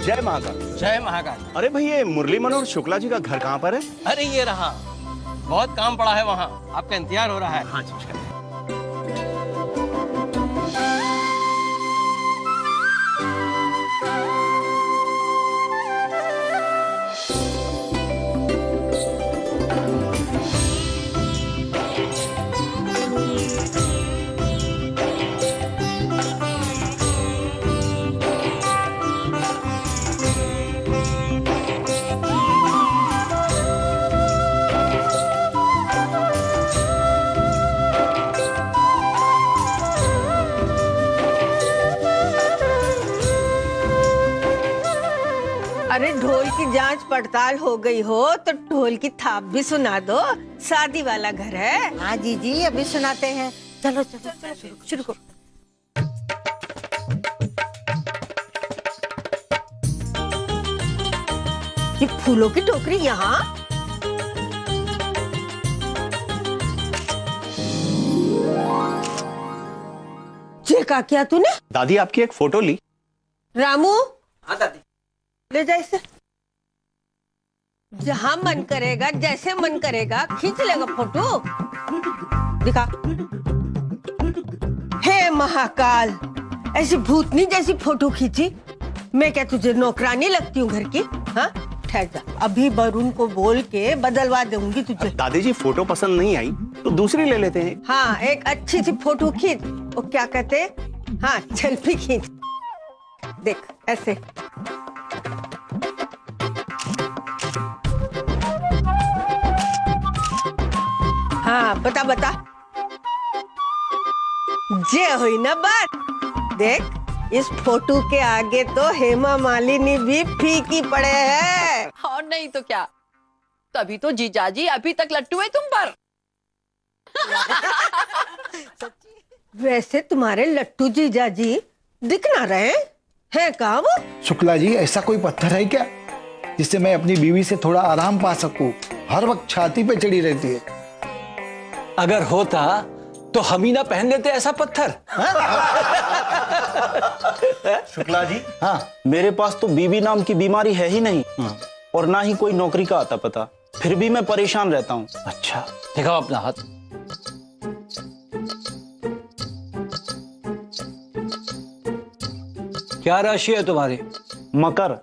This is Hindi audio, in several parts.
जय महाकाल। जय महाकाल। अरे भाई, ये मुरली मनोहर शुक्ला जी का घर कहाँ पर है? अरे ये रहा, बहुत काम पड़ा है वहाँ, आपका इंतजार हो रहा है। हाँ जी। अरे ढोल की जांच पड़ताल हो गई हो तो ढोल की थाप भी सुना दो। शादी वाला घर है। हाँ जीजी, अभी सुनाते हैं। चलो चलो चलो शुरू करो। ये फूलों की टोकरी यहाँ? ये क्या किया तूने? दादी, आपकी एक फोटो ली। रामू, हाँ दादी। ले जा इसे। जहाँ मन करेगा, जैसे मन करेगा खींच लेगा फोटो। दिखा। हे महाकाल, ऐसी भूतनी जैसी फोटो खींची। मैं क्या तुझे नौकरानी लगती हूँ घर की? हाँ, ठहर जा, अभी वरुण को बोल के बदलवा दूंगी तुझे। दादी जी, फोटो पसंद नहीं आई तो दूसरी ले लेते हैं। हाँ, एक अच्छी सी फोटो खींच। वो क्या कहते हैं, हाँ सेल्फी खींच। देख ऐसे। हाँ बता बता। जे हुई ना बात। देख, इस फोटो के आगे तो हेमा मालिनी भी फीकी पड़े हैं। और नहीं तो क्या, तभी तो जीजाजी अभी तक लट्टू है तुम पर। वैसे तुम्हारे लट्टू जीजाजी दिख ना रहे हैं कहाँ वो? शुक्ला जी, ऐसा कोई पत्थर है क्या जिससे मैं अपनी बीवी से थोड़ा आराम पा सकूं? हर वक्त छाती पे चढ़ी रहती है। अगर होता तो हम ही ना पहन लेते ऐसा पत्थर। शुक्ला जी, हाँ, मेरे पास तो बीबी नाम की बीमारी है ही नहीं। और ना ही कोई नौकरी का आता पता, फिर भी मैं परेशान रहता हूँ। अच्छा, दिखाओ अपना हाथ। क्या राशि है तुम्हारी? मकर।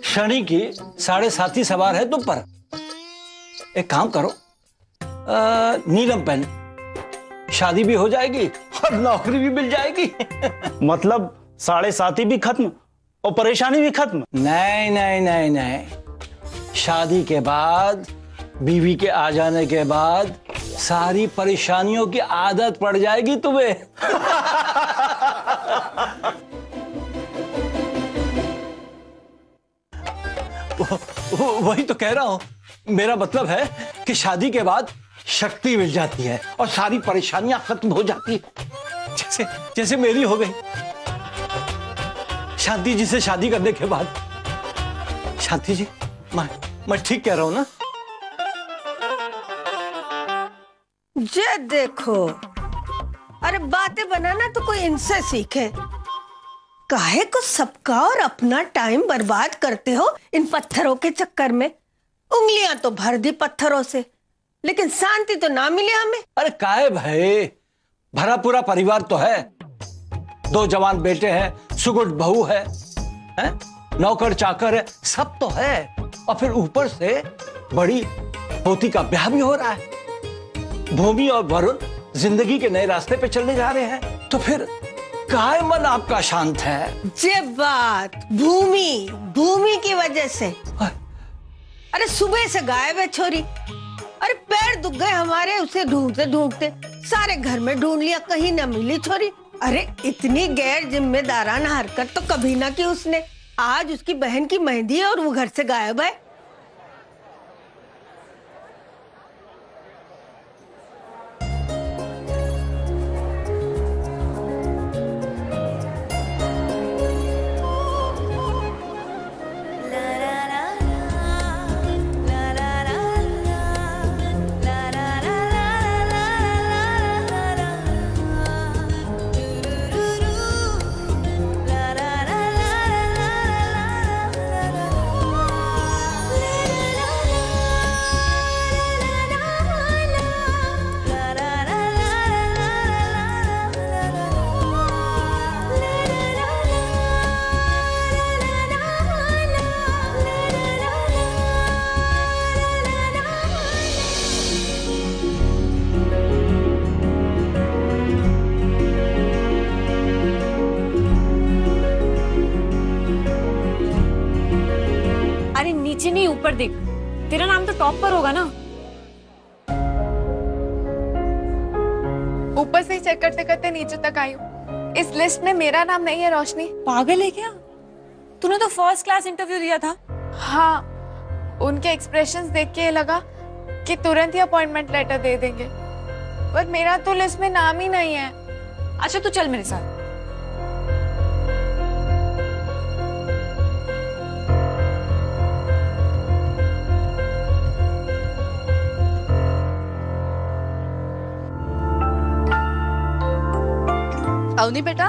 शनि की 7.5 सवार है तुम पर। एक काम करो, नीलम पहन, शादी भी हो जाएगी और नौकरी भी मिल जाएगी। मतलब 7.5 भी खत्म और परेशानी भी खत्म? नहीं नहीं नहीं नहीं, शादी के बाद, बीवी के आ जाने के बाद सारी परेशानियों की आदत पड़ जाएगी तुम्हें। वही तो कह रहा हूं, मेरा मतलब है कि शादी के बाद शक्ति मिल जाती है और सारी परेशानियां खत्म हो जाती है। जैसे जैसे मेरी हो गई शांति जी से शादी करने के बाद। शांति जी, मैं ठीक कह रहा हूं ना? ये देखो, अरे बातें बनाना तो कोई इनसे सीखे। काहे को सबका और अपना टाइम बर्बाद करते हो इन पत्थरों के चक्कर में? उंगलियां तो भर दी पत्थरों से, लेकिन शांति तो ना मिले हमें। अरे काहे भाई, भरा पूरा परिवार तो है। 2 जवान बेटे हैं, सुगुट बहू है, नौकर चाकर है, सब तो है। और फिर ऊपर से बड़ी पोती का ब्याह भी हो रहा है। भूमि और वरुण जिंदगी के नए रास्ते पे चलने जा रहे हैं, तो फिर काहे मन आपका शांत है? ये बात भूमि की वजह से। अरे सुबह से गायब है छोरी। अरे पैर दुख गए हमारे उसे ढूंढते ढूंढते, सारे घर में ढूंढ लिया, कहीं ना मिली छोरी। अरे इतनी गैर जिम्मेदाराना हरकत तो कभी ना की उसने। आज उसकी बहन की मेहंदी है और वो घर से गायब है। अरे नीचे नहीं, ऊपर देख, तेरा नाम तो टॉप पर होगा ना। ऊपर से ही चेक करते करते नीचे तक आई हूँ। इस लिस्ट में मेरा नाम नहीं है रोशनी। पागल है क्या? तूने तो फर्स्ट क्लास इंटरव्यू दिया था। हाँ, उनके एक्सप्रेशंस देख के लगा कि तुरंत ही अपॉइंटमेंट लेटर दे देंगे, पर मेरा तो लिस्ट में नाम ही नहीं है। अच्छा तू चल मेरे साथ। अवनी बेटा,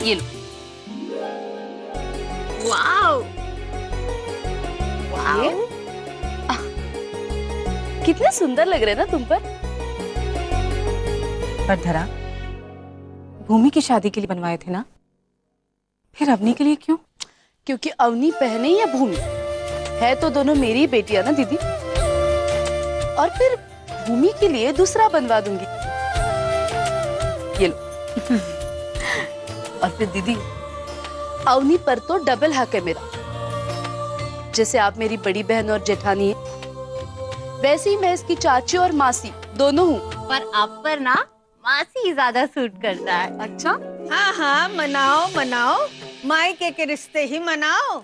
ये लो। वाओ वाओ, कितने सुंदर लग रहे हैं ना तुम पर। पर धरा, भूमि की शादी के लिए बनवाए थे ना, फिर अवनी के लिए क्यों? क्योंकि अवनी पहने या भूमि है तो दोनों मेरी बेटियां ना दीदी, और फिर भूमि के लिए दूसरा बनवा दूंगी। ये लो। और फिर दीदी, अवनी पर तो डबल हक है मेरा। जैसे आप मेरी बड़ी बहन और जेठानी है, वैसे ही मैं इसकी चाची और मासी दोनों हूँ। पर आप पर ना मासी ज्यादा सूट करता है। अच्छा, हाँ हाँ, मनाओ मनाओ, मायके के रिश्ते ही मनाओ।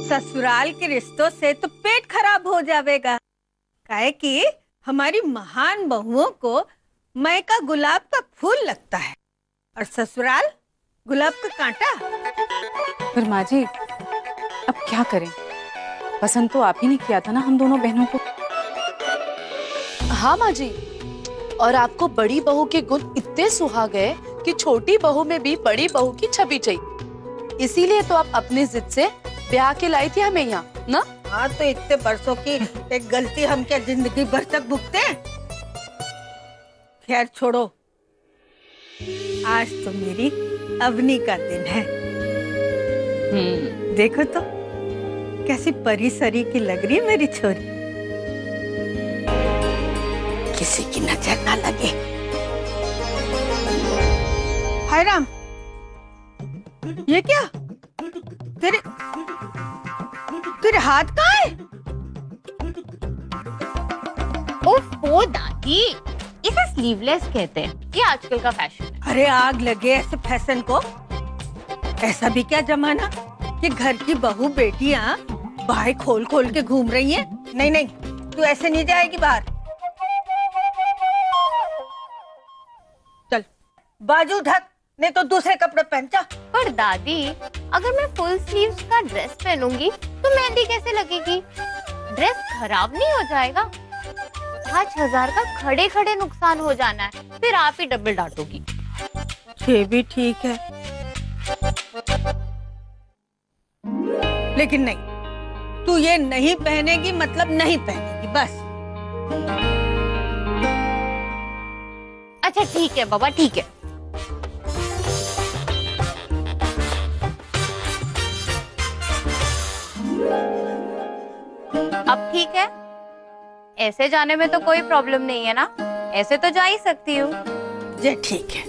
ससुराल के रिश्तों से तो पेट खराब हो जाएगा, काहे कि हमारी महान बहुओं को मायका गुलाब का फूल लगता है और ससुराल गुलाब का कांटा। फिर माँ जी अब क्या करें? पसंद तो आप ही ने किया था ना हम दोनों बहनों को। हाँ माँ जी, और आपको बड़ी बहू के गुण इतने सुहा गए कि छोटी बहू में भी बड़ी बहू की छवि चाहिए। इसीलिए तो आप अपनी जिद से ब्याह के लाई थी हमें यहाँ ना। हाँ, तो इतने बरसों की एक गलती हम क्या जिंदगी भर तक भुगते? खैर छोड़ो, आज तो मेरी अवनी का दिन है। देखो तो कैसी परी सरी की लग रही है मेरी छोरी। किसी की नजर ना लगे। हाय राम, ये क्या? तेरे हाथ कहाँ है? ओफो दादी, इसे स्लीवलेस कहते हैं, ये आजकल का फैशन है। अरे आग लगे ऐसे फैशन को। ऐसा भी क्या जमाना कि घर की बहू बेटियां बाहें खोल खोल के घूम रही हैं? नहीं नहीं, तू ऐसे नहीं जाएगी बाहर। चल बाजू ढक, नहीं तो दूसरे कपड़े पहन जा। पर दादी, अगर मैं फुल स्लीव्स का ड्रेस पहनूंगी तो मेहंदी कैसे लगेगी? ड्रेस खराब नहीं हो जाएगा? 5,000 का खड़े खड़े नुकसान हो जाना है, फिर आप ही डबल डांटोगी। ये भी ठीक है, लेकिन नहीं, तू ये नहीं पहनेगी मतलब नहीं पहनेगी, बस। अच्छा ठीक है बाबा, ठीक है। अब ठीक है? ऐसे जाने में तो कोई प्रॉब्लम नहीं है ना? ऐसे तो जा ही सकती हूँ। ये ठीक है।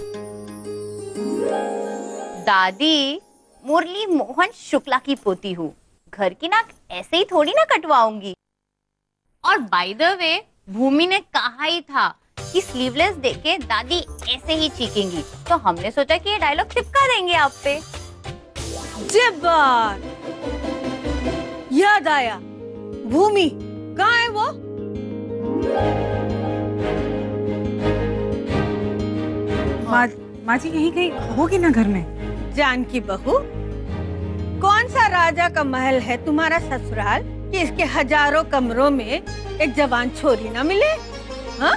दादी, मुरली मोहन शुक्ला की पोती हूँ, घर की नाक ऐसे ही थोड़ी ना कटवाऊंगी। और बाय द वे, भूमि ने कहा ही था कि स्लीवलेस देके दादी ऐसे ही चीखेंगी, तो हमने सोचा कि ये डायलॉग चिपका देंगे आप पे। जब्बार, याद आया, भूमि कहाँ है वो? माँ जी यहीं कहीं होगी ना घर में। जानकी बहू, कौन सा राजा का महल है तुम्हारा ससुराल कि इसके हजारों कमरों में एक जवान छोरी ना मिले? हाँ?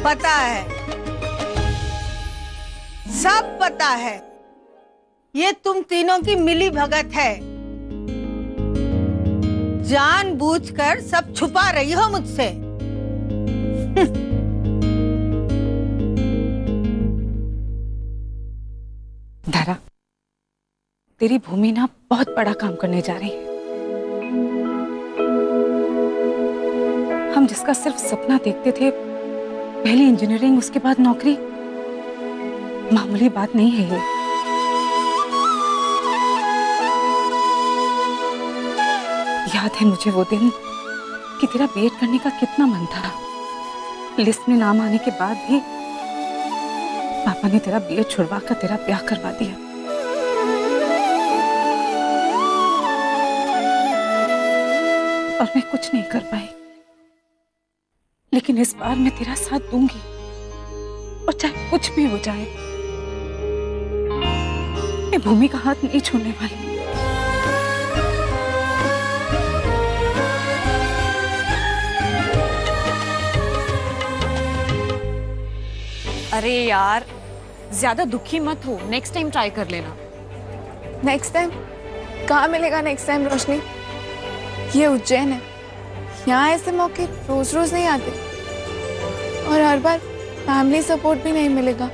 पता है, सब पता है, ये तुम तीनों की मिली भगत है। जानबूझकर सब छुपा रही हो मुझसे। धारा, तेरी भूमि ना बहुत बड़ा काम करने जा रही है। हम जिसका सिर्फ सपना देखते थे, पहले इंजीनियरिंग उसके बाद नौकरी, मामूली बात नहीं है ये। याद है मुझे वो दिन कि तेरा बीएड करने का कितना मन था। लिस्ट में नाम आने के बाद भी पापा ने तेरा बीएड छुड़वा कर तेरा ब्याह करवा दिया। और मैं कुछ नहीं कर पाई, लेकिन इस बार मैं तेरा साथ दूंगी, और चाहे कुछ भी हो जाए, मैं भूमि का हाथ नहीं छोड़ने वाली। अरे यार, ज्यादा दुखी मत हो, नेक्स्ट टाइम ट्राई कर लेना। नेक्स्ट टाइम कहाँ मिलेगा? नेक्स्ट टाइम रोशनी, ये उज्जैन है, यहाँ ऐसे मौके रोज रोज नहीं आते, और हर बार फैमिली सपोर्ट भी नहीं मिलेगा।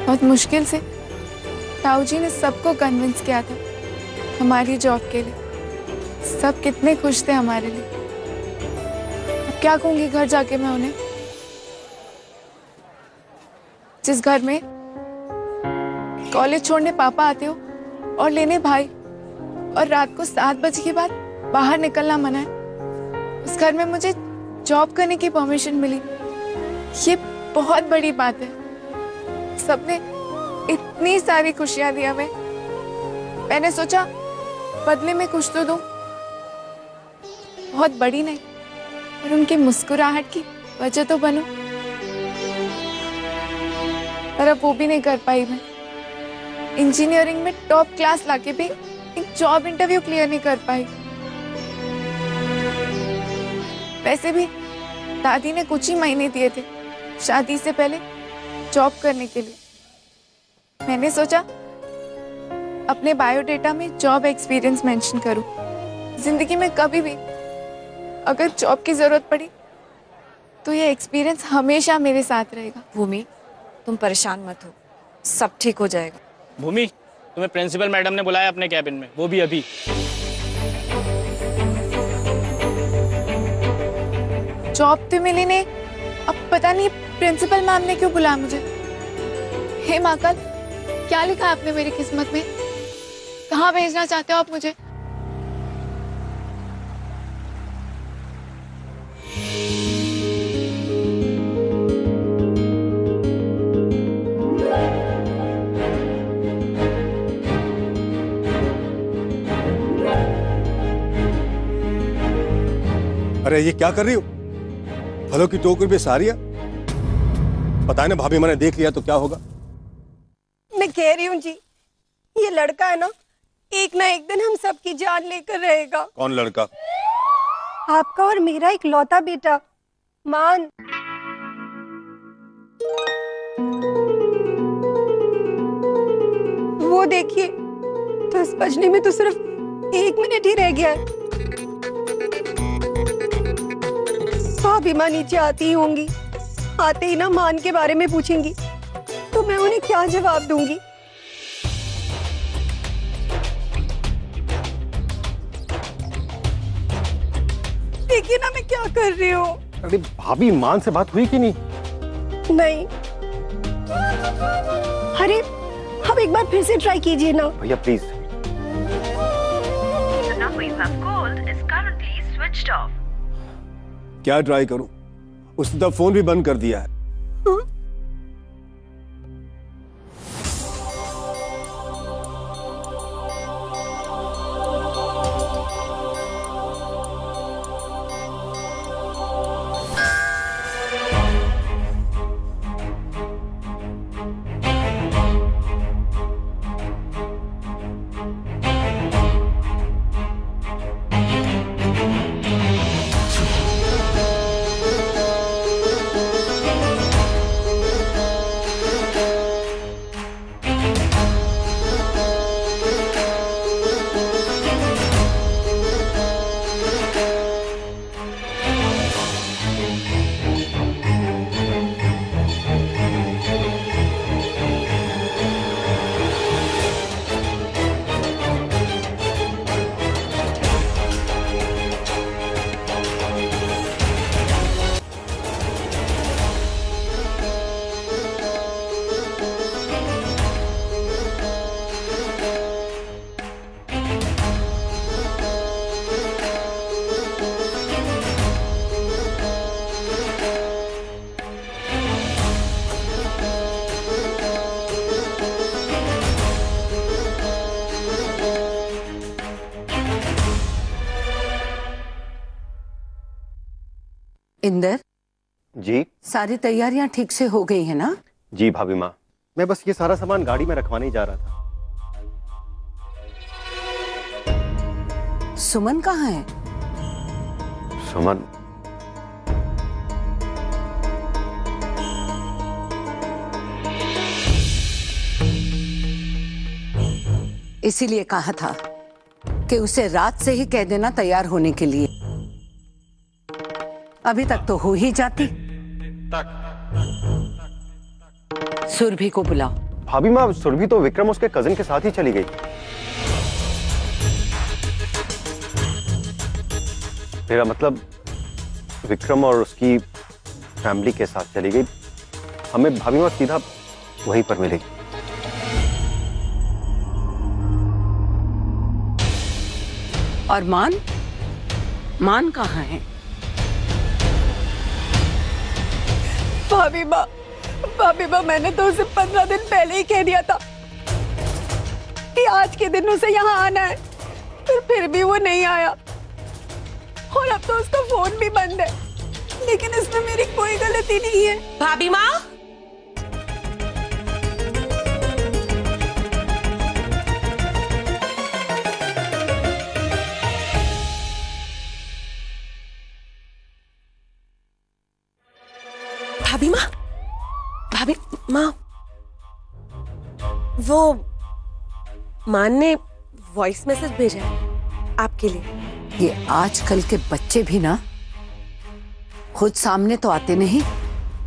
बहुत मुश्किल से ताऊ जी ने सबको कन्विंस किया था हमारी जॉब के लिए। सब कितने खुश थे हमारे लिए। अब क्या कहूंगी घर जाके मैं उन्हें, जिस घर में कॉलेज छोड़ने पापा आते हो और लेने भाई, और रात को 7 बजे के बाद बाहर निकलना मना है। उस घर में मुझे जॉब करने की परमिशन मिली। ये बहुत बड़ी बात है। सबने इतनी सारी खुशियां दी हमें। मैंने सोचा बदले में कुछ तो दूं, बहुत बड़ी नहीं, पर उनकी मुस्कुराहट की वजह तो बनूं। पर अब वो भी नहीं कर पाई मैं। इंजीनियरिंग में टॉप क्लास लाके भी एक जॉब इंटरव्यू क्लियर नहीं कर पाई। वैसे भी दादी ने कुछ ही महीने दिए थे शादी से पहले जॉब करने के लिए। मैंने सोचा अपने बायोडेटा में जॉब एक्सपीरियंस मेंशन करूं। जिंदगी में कभी भी अगर जॉब की जरूरत पड़ी तो ये एक्सपीरियंस हमेशा मेरे साथ रहेगा। भूमि, तुम परेशान मत हो, सब ठीक हो जाएगा। भूमि, तुम्हें प्रिंसिपल मैडम ने बुलाया अपने कैबिन में, वो भी अभी। जॉब तो मिली नहीं, अब पता नहीं प्रिंसिपल मैम ने क्यों बुलाया मुझे। हे महाकाल, क्या लिखा आपने मेरी किस्मत में? कहाँ भेजना चाहते हो आप मुझे? अरे ये क्या कर रही हो? फलों की टोकरी पे सारियां? पता है ना भाभी मैंने देख लिया तो क्या होगा? मैं कह रही हूँ जी, ये लड़का है ना, एक ना एक दिन हम सबकी जान लेकर रहेगा। कौन लड़का? आपका और मेरा एक लौता बेटा मान। वो देखिए, 10 बजने में तो सिर्फ 1 मिनट ही रह गया है। भाभी माँ नीचे आती ही होंगी, आते ही ना मान के बारे में पूछेंगी, तो मैं उन्हें क्या जवाब दूंगी? देखिए ना मैं क्या कर रही हूँ। अरे भाभी मान से बात हुई कि नहीं? नहीं। अरे अब एक बार फिर से ट्राई कीजिए ना। भैया प्लीज। क्या ट्राई करूं? उसने तो फोन भी बंद कर दिया है। इंदर, जी सारी तैयारियां ठीक से हो गई है ना? जी भाभी माँ, मैं बस ये सारा सामान गाड़ी में रखवाने ही जा रहा था। सुमन कहाँ है? सुमन? इसीलिए कहा था कि उसे रात से ही कह देना तैयार होने के लिए। अभी तक तो हो ही जाती। सुरभि को बुलाओ। भाभी माँ, सुरभि तो विक्रम उसके कजिन के साथ ही चली गई। मेरा मतलब विक्रम और उसकी फैमिली के साथ चली गई। हमें भाभी माँ सीधा वहीं पर मिलेगी। और मान कहाँ है? भाभी माँ, मैंने तो उसे 15 दिन पहले ही कह दिया था कि आज के दिन उसे यहाँ आना है, फिर भी वो नहीं आया। और अब तो उसका फोन भी बंद है, लेकिन इसमें मेरी कोई गलती नहीं है। भाभी माँ, भाभी माँ, वो मान ने वॉइस मैसेज भेजा है आपके लिए। ये आजकल के बच्चे भी ना खुद सामने तो आते नहीं,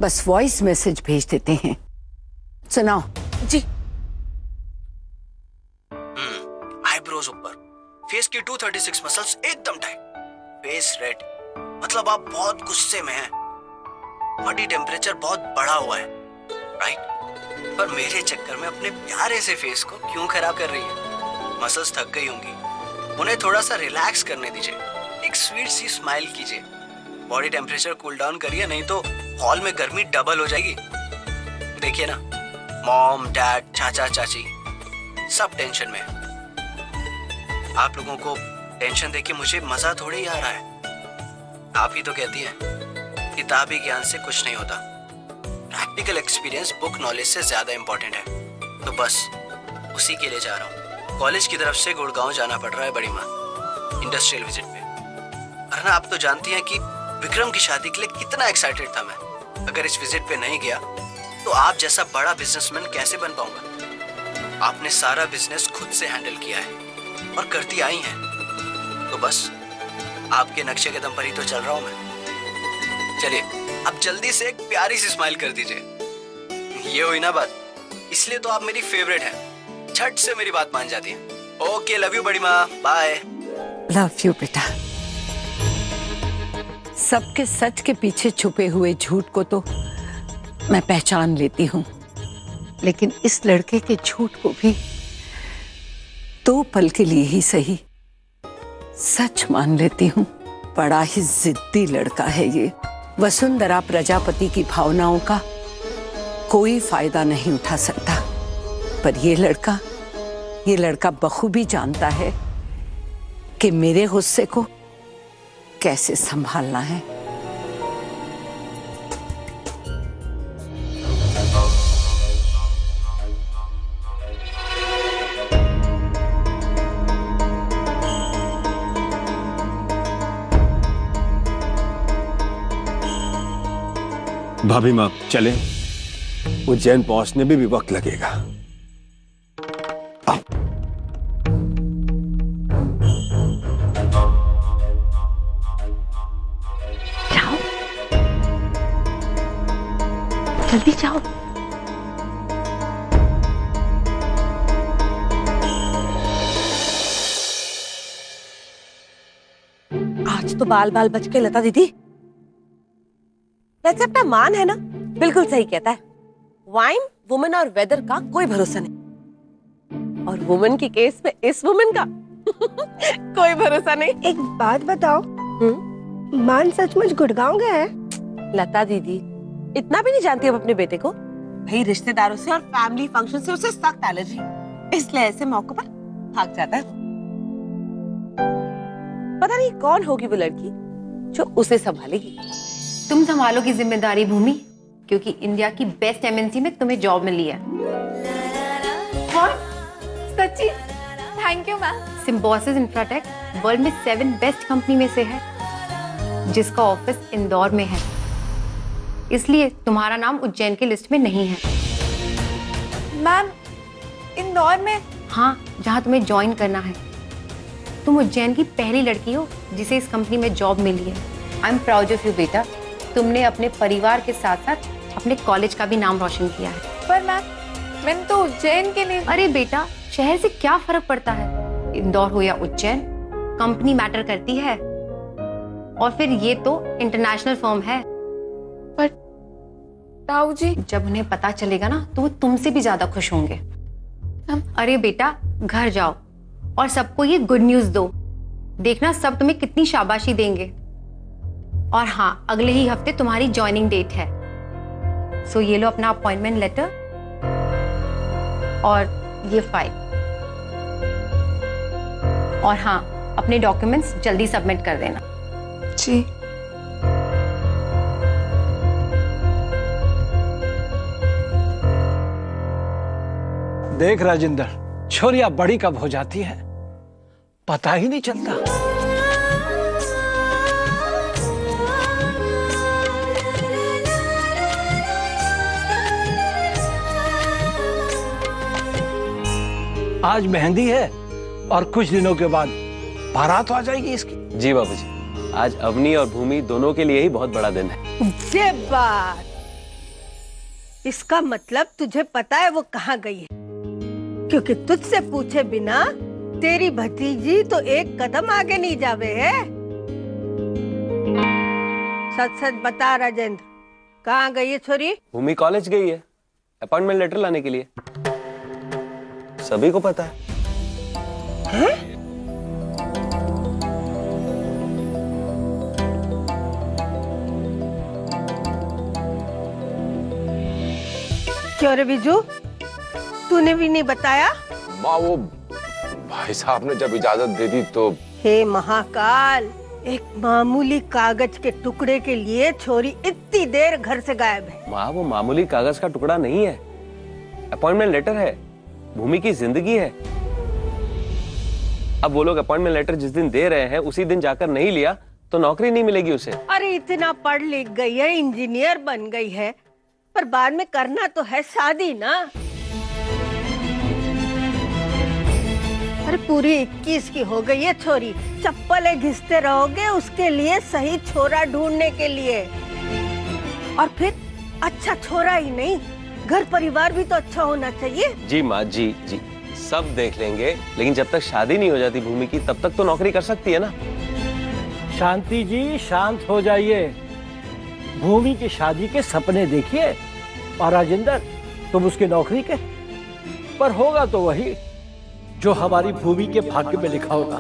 बस वॉइस मैसेज भेज देते हैं। सुनाओ। जी। आईब्रोज ऊपर, फेस की 236 मसल्स एकदम टाइट, फेस रेड, मतलब आप बहुत गुस्से में हैं। बॉडी टेम्परेचर बहुत बढ़ा हुआ है, राइट? पर मेरे चक्कर में अपने प्यारे से फेस को क्यों खराब कर रही है? मसल्स थक गई होंगी, उन्हें थोड़ा सा रिलैक्स करने दीजिए। एक स्वीट सी स्माइल कीजिए, बॉडी टेम्परेचर कूल डाउन करिए, नहीं तो हॉल में गर्मी डबल हो जाएगी। देखिए ना, मॉम, डैड, चाचा, चाची सब टेंशन में है। आप लोगों को टेंशन देके मुझे मजा थोड़ी ही आ रहा है। आप ही तो कहती हैं किताबी ज्ञान से कुछ नहीं होता, प्रैक्टिकल एक्सपीरियंस बुक नॉलेज से ज्यादा इंपॉर्टेंट है। तो बस उसी के लिए जा रहा हूँ। कॉलेज की तरफ से गुड़गांव जाना पड़ रहा है बड़ी माँ, इंडस्ट्रियल विजिट पे। अरना, आप तो जानती हैं कि विक्रम की शादी के लिए कितना एक्साइटेड था मैं। अगर इस विजिट पे नहीं गया तो आप जैसा बड़ा बिजनेसमैन कैसे बन पाऊंगा? आपने सारा बिजनेस खुद से हैंडल किया है और करती आई हैं, तो बस आपके नक्शे के दम पर ही तो चल रहा हूं मैं। चलिए, अब जल्दी से एक प्यारी सी स्माइल कर दीजिए। ये हुई ना बात, इसलिए तो आप मेरी फेवरेट हैं। झट से मेरी बात मान जाती हैं। ओके, लव यू बड़ी माँ, बाय। लव यू बेटा। सबके सच के पीछे छुपे हुए झूठ को तो मैं पहचान लेती हूँ, लेकिन इस लड़के के झूठ को भी 2 पल के लिए ही सही सच मान लेती हूँ। बड़ा ही जिद्दी लड़का है ये। वसुंधरा प्रजापति की भावनाओं का कोई फायदा नहीं उठा सकता, पर ये लड़का बखूबी जानता है कि मेरे गुस्से को कैसे संभालना है। भाभी माँ, चले, उज्जैन पहुंचने में भी वक्त लगेगा। आओ। जाओ, जल्दी जाओ। आज तो बाल बाल बच के लता दीदी। वैसे अपना मान है ना, बिल्कुल सही कहता है। वाइन, वुमन और वेदर का कोई भरोसा नहीं, और वुमन की केस में इस वुमन का कोई भरोसा नहीं। एक बात बताओ, मान सचमुच गुड़गांव गया है? लता दीदी इतना भी नहीं जानती अब अपने बेटे को। भाई रिश्तेदारों से और फैमिली फंक्शन से उसे सख्त एलर्जी, इसलिए ऐसे मौकों पर भाग जाता है। पता नहीं कौन होगी वो लड़की जो उसे संभालेगी। तुम संभालोगी जिम्मेदारी भूमि, क्योंकि इंडिया की बेस्ट एमएनसी में तुम्हें जॉब मिली है। सच्ची? Thank you ma'am. Symbiosis Infratech world में 7 बेस्ट कंपनी में से है, जिसका ऑफिस इंदौर में है। इसलिए तुम्हारा नाम उज्जैन की लिस्ट में नहीं है। मैम, इंदौर में? हाँ, जहाँ तुम्हें ज्वाइन करना है। तुम उज्जैन की पहली लड़की हो जिसे इस कंपनी में जॉब मिली है। I am proud of you बेटा। तुमने अपने परिवार के साथ साथ अपने कॉलेज का भी नाम रोशन किया है। पर मैम, मैंने तो उज्जैन के लिए। अरे बेटा, शहर से क्या फर्क पड़ता है? इंदौर हो या उज्जैन, कंपनी मैटर करती है। और फिर ये तो इंटरनेशनल फर्म है। पर ताऊ जी, जब उन्हें पता चलेगा ना तो वो तुमसे भी ज्यादा खुश होंगे। अरे बेटा, घर जाओ और सबको ये गुड न्यूज दो। देखना सब तुम्हें कितनी शाबाशी देंगे। और हाँ, अगले ही हफ्ते तुम्हारी ज्वाइनिंग डेट है। सो ये लो अपना अपॉइंटमेंट लेटर और ये फाइल। और हाँ, अपने डॉक्यूमेंट्स जल्दी सबमिट कर देना। जी। देख राजेंद्र, छोरियां बड़ी कब हो जाती है पता ही नहीं चलता। आज मेहंदी है और कुछ दिनों के बाद बारात आ जाएगी इसकी। जी बाबूजी, आज अवनी और भूमि दोनों के लिए ही बहुत बड़ा दिन है। ये बात, इसका मतलब तुझे पता है वो कहाँ गई है? क्योंकि तुझसे पूछे बिना तेरी भतीजी तो एक कदम आगे नहीं जावे है। सच सच बता राजेंद्र, कहाँ गई है छोरी? भूमि कॉलेज गई है अपॉइंटमेंट लेटर लाने के लिए। सभी को पता है। क्यों रे बिजू, तूने भी नहीं बताया? माँ, वो भाई साहब ने जब इजाजत दे दी तो। हे महाकाल, एक मामूली कागज के टुकड़े के लिए छोरी इतनी देर घर से गायब है। माँ, वो मामूली कागज का टुकड़ा नहीं है, अपॉइंटमेंट लेटर है। भूमि की जिंदगी है। अब वो लोग अपॉइंटमेंट लेटर जिस दिन दे रहे हैं उसी दिन जाकर नहीं लिया तो नौकरी नहीं मिलेगी उसे। अरे इतना पढ़ लिख गई है, इंजीनियर बन गई है, पर बाद में करना तो है शादी ना। अरे पूरी 21 की हो गई है छोरी, चप्पलें घिसते रहोगे उसके लिए सही छोरा ढूंढने के लिए। और फिर अच्छा छोरा ही नहीं, घर परिवार भी तो अच्छा होना चाहिए। जी माँ, जी जी, सब देख लेंगे, लेकिन जब तक शादी नहीं हो जाती भूमि की तब तक तो नौकरी कर सकती है ना। शांति जी, शांत हो जाइए। भूमि की शादी के सपने देखिए और राजेंद्र, तुम उसकी नौकरी के। पर होगा तो वही जो हमारी भूमि के भाग्य में लिखा होगा।